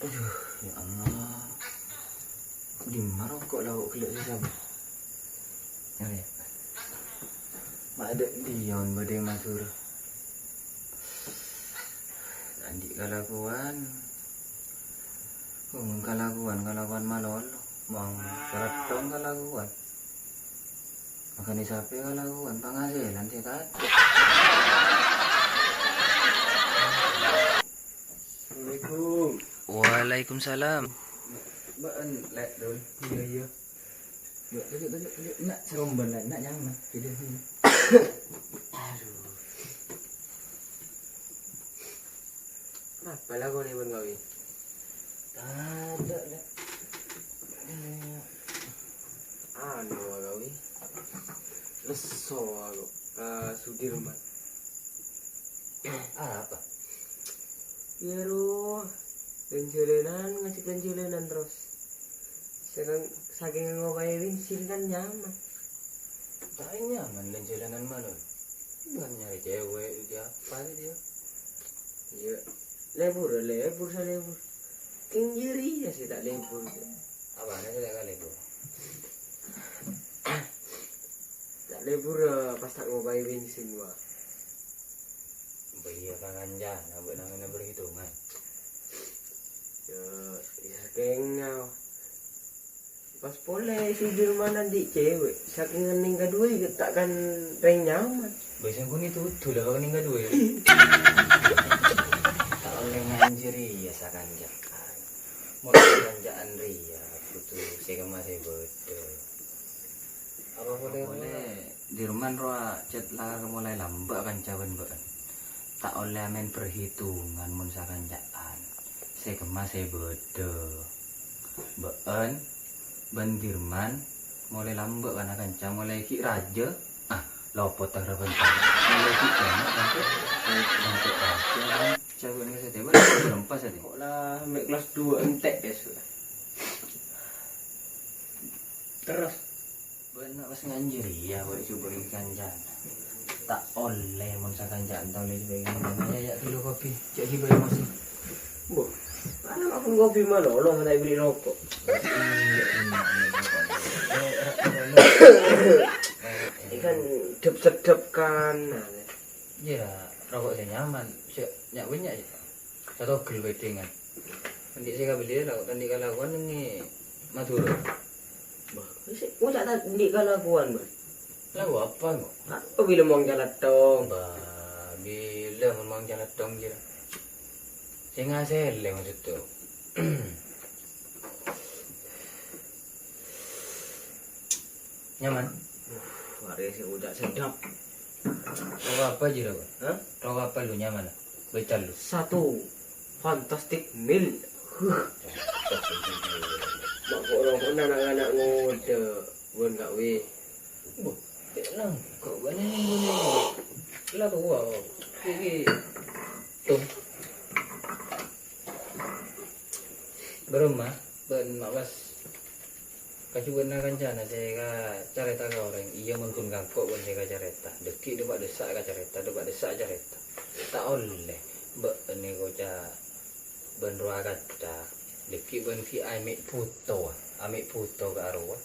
Aduh, ya Allah. Di mana kok lauk kelak sesam? Ya. Mak ada dion badai matur. Nanti kalakuan. Kalakuan malol. Mang keratong kalakuan. Makan isape kalakuan pangasilan sih kan. Assalamualaikum. Waalaikumsalam. Baan lek dul. Iya. Yuk, nak seromban nak nyaman. Tidak. Aduh. Apa lah kau ni pun kau ni? Ada lah. Anu kau ni. Leso aku. Sudirman. Apa? Ya roh. Ganjelenan ngasih ganjelenan terus. Sekarang saking ngobain bensin kan nyaman. Tak nyaman ganjelenan malu. Bukan nyari cewek dia apa dia? Iya. Lebur sa lebur. Injiri ya sih tak lebur. Apa nih tak lebur? Tak lebur pas tak ngobain bensin wah. Bayar kangen abang namanya berhitungan. Ya kengau. Pas boleh Sudirman nanti cewek. Saking ngening kedua takkan reng nyaman. Biasanya gue nih tuh lah kalau ngening kedua. Tak oleh nganjiri ya sakanjakan. Mau kanjaan ria butuh segama saya betul. Apa boleh Dirman roa cet lar mulai lambak kan cawan bean. Tak oleh main perhitungan mun sakanjaan. Saya kemas saya bodoh bean Bandirman mulai lambak kan kancang mulai ki raja lopot tak rapan mulai ki sampai raja cewek ni saya tiba berempat saja kok lah ambil kelas 2 entek ya terus benar pas nganjiri ya boleh coba kanjan tak oleh mun sakanjaan tak oleh coba ya kilo kopi cak hibai masih boh mana aku ngopi mana lo mana beli rokok ikan sedap kan ya rokok saya nyaman nyak banyak aja atau gel weddingan nanti saya beli rokok nanti kalakuan ini matur gua tak nanti kalakuan lagu apa kok apa bila mau jalan tong bila mau jalan tong je saya ngasih le maksud tu. Nyaman. Hari saya udah sedap. Rokok apa je rokok? Hah? Rokok apa lu nyaman? Baca lu. Satu. Fantastic Milk. Mak orang anak-anak muda. Bukan kak weh. Boh, tenang. Kau boleh. Lah tu wow. Ini. Tuh. Berumah mawas kacuban na kancana saya ka careta ka orang iya mengkun kangkok pun saya ka careta deki depak desak ka careta depak desak careta tak oleh be ni ko ca benrua kaca deki ben ki amik foto ka arwah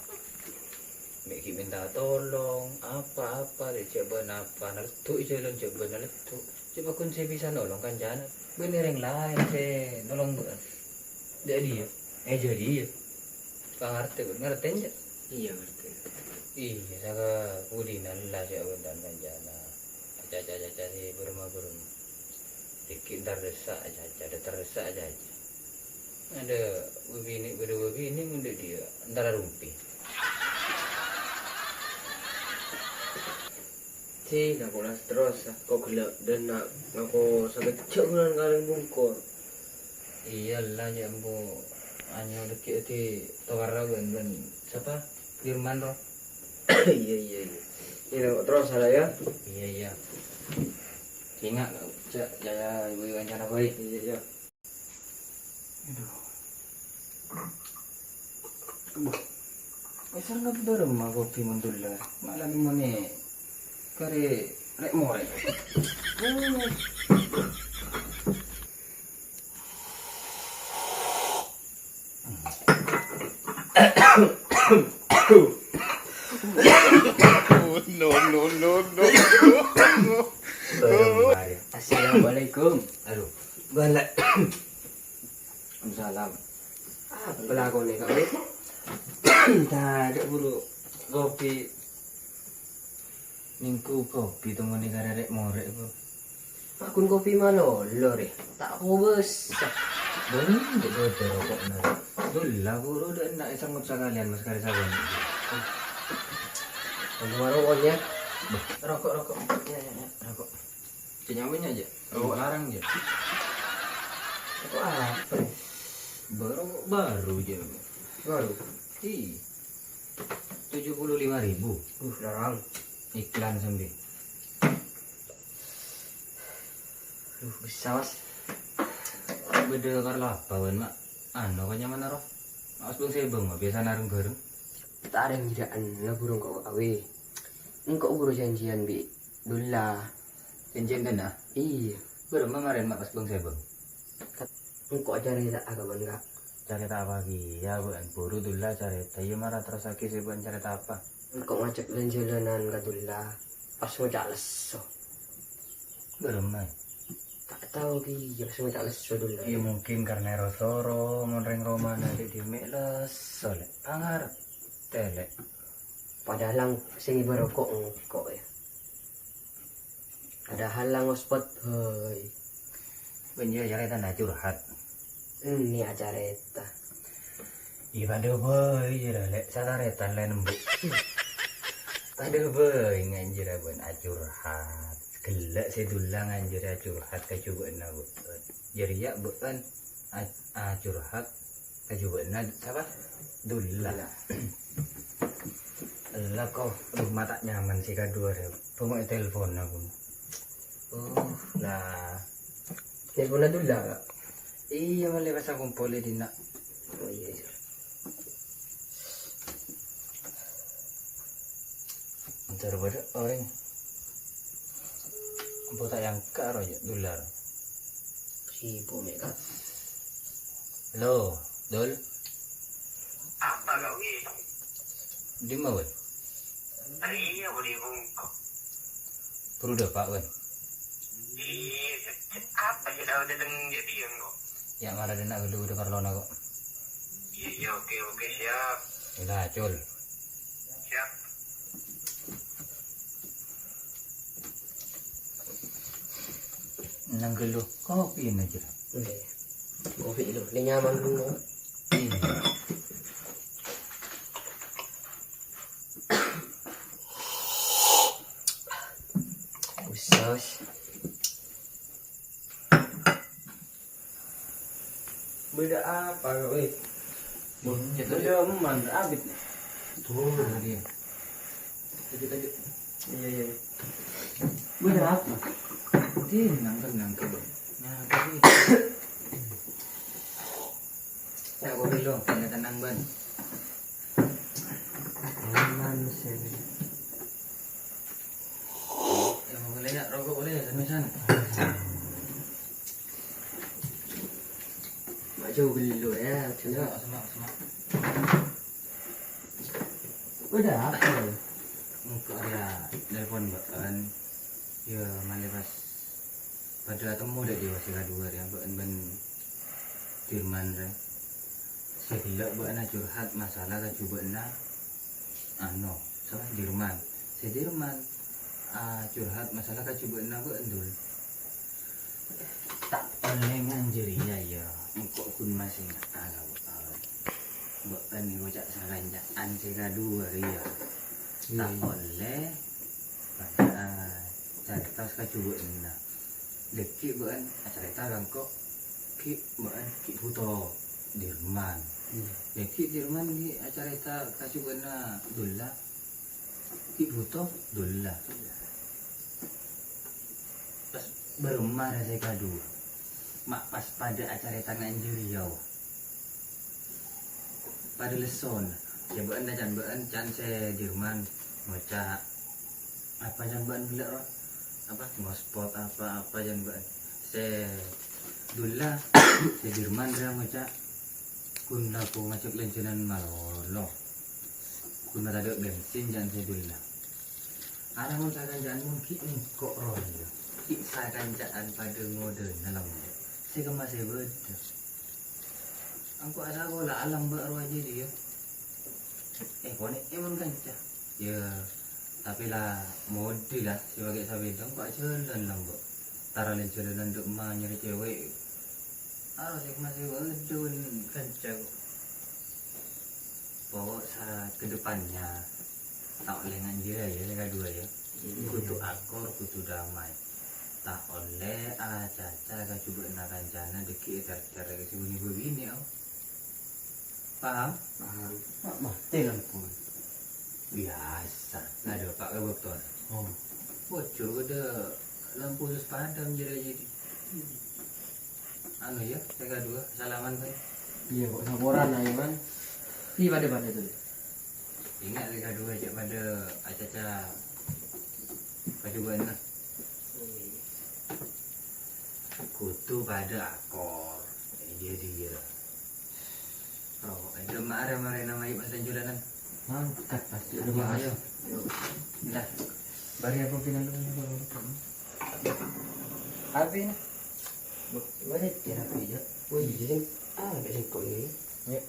mek ki minta tolong apa dia coba apa naletu jalan coba naletu coba kun saya bisa nolong kancana bener yang lain saya nolong jadi ya ngerti aja iya ngerti iya saya udinan lah saya dan kanjana aja si berumah dikit terdesak aja ada begini untuk dia antara rumpi si nak kolas terus kok gelap dan nak aku sampai cek bulan kali bungkor iyalah jambu hanya deket di Tawara ben siapa Dirman roh iya ini terus salah ya iya ingat cak jaya ibu wawancara baik iya aduh asal nggak berumah kopi mentular malam ini kare rek more Assalamualaikum. Aduh, Balik. salam. Apa lagu nih kau? Tak ada buru kopi. Minggu kopi tunggu nih karek morek bu. Akun kopi mana lo deh? Tak bos. Bener bener rokok nari. Dulu aku udah nak sanggup sekalian mas kali saban. Kamu rokoknya? Rokok. Ya, rokok. Cenyamin aja. Rokok larang aja. Rokok apa? Rokok baru aja. Baru. Ih. 75.000 Larang. iklan sambil. Bisa mas. Beda karena apa wan mak? Ano kanya mana roh? Mas bang sebeng mah biasa narung bareng. Tak ada yang jiraan lah burung kau awe. Engkau buru janjian bi. Dula. Janjian kan ah? Iya. Bareng kemarin mak pas bang sebeng. Engkau aja nih tak agak bangga. Cerita apa lagi? Ya bukan buru dulu cerita. Iya marah terus lagi sebeng cerita apa? Engkau ngajak jalan-jalanan ke dula. Pas mau cales so. Bareng mah. Tak tahu ki. Pas mau cales so dula. Iya mungkin karena rosoro monreng romana di meles soleh angar telek. Padahal sing berokok engkau ya. Ada halang ospot hoi. Bener cerita nak curhat. Ini acara eta. Iya pada boy lek sadaretan lain embuk. Pada boy nganjir abon curhat. Gelak sedulang nganjir curhat kecobaan aku. Jadi ya bukan curhat kecobaan siapa? Dula. Lah kok rumah tak nyaman sih kedua deh. Pokoknya telepon aku. Oh, lah. Teleponnya dula kak. Iya malah pas aku kumpul di nak. Oh iya. Antar pada orang. Apa tak yang karo ya dolar. Si Bu Mega. Halo, Dol. Apa kau ini? Di mana? Wan? Iya boleh bungkuk. Perlu dah Pak Wan. Iya, apa ya dah datang jadi yang kau? Ya malah dia nak dulu udah karlona kok. Iya oke siap Udah col. siap. Nang gelo kopi aja. Oke. Kopi lu, ini nyaman dulu. Iya. Usus. Beda apa kau ini? Itu dia man abit. Tuh dia. Lanjut. Iya. Beda apa? Nangkel. Nah, tapi. Ya kopi lo, kena tenang ban. Aman sih. Ya boleh ya, rokok boleh ya, sana. Maju dulu ya, coba. Semak. Udah apa? Untuk ya telepon kan. Ya mana pas pada temu deh di wasi kedua ya, ban Firman re. Segelak buat curhat masalah kecubaan salah Dirman. Dirman curhat masalah kecubaan buat endul. Tak boleh nganjir ya. Engkau kun masih agak bukan nih bocah saranjaan sega dua ya. Tak boleh cerita kecubaan deki bukan cerita kangkok ki bukan ki puto Dirman. Deki Dirman di cerita kecubaan dola ki puto dola. Pas berumah saya kedua. Mak pas pada acara tangan Juriau pada leson ya bukan can se Dirman ngoca apa jangan bila roh apa ngospot apa jangan se dula se Dirman dia ngoca kun aku ngajak lencenan malolo. Kun mata ada bensin jangan saya dulu. Ada mun sakan jangan mun ki kok royo. Ki sakan jangan pada ngode dalam. Saya kemas saya betul. Angku asa bola alam baru aja dia. Konek emang kanca. Ya, tapi lah mode lah sebagai sabedang pak jalan lah mbak. Tara lencenan duk mah nyari cewek. Saya masih wedun kanca kok. Bawa saat kedepannya tak oleh dia ya mereka dua ya. Kutu akor kutu damai. Tak oleh caca ka coba nak rencana deki cara ke sini begini au. Paham? Paham. Mak mati lampu. Biasa. Nggak ada pak kebetulan. Oh. Bocor ada lampu terus padam jadi. Anu ya, saya dua salaman kan. Iya kok saboran lah Iman. Di pada itu. Ingat mereka dua aja pada acaca kecoban lah. Kutu pada akor. Dia. Oh, ada marah nama ibu dan julanan. Mangkat pasti ada Ayo. Dah. Bari aku pinang dulu. Habis. Mana tiada kerja. Oh iya, jadi besok ini. Ya.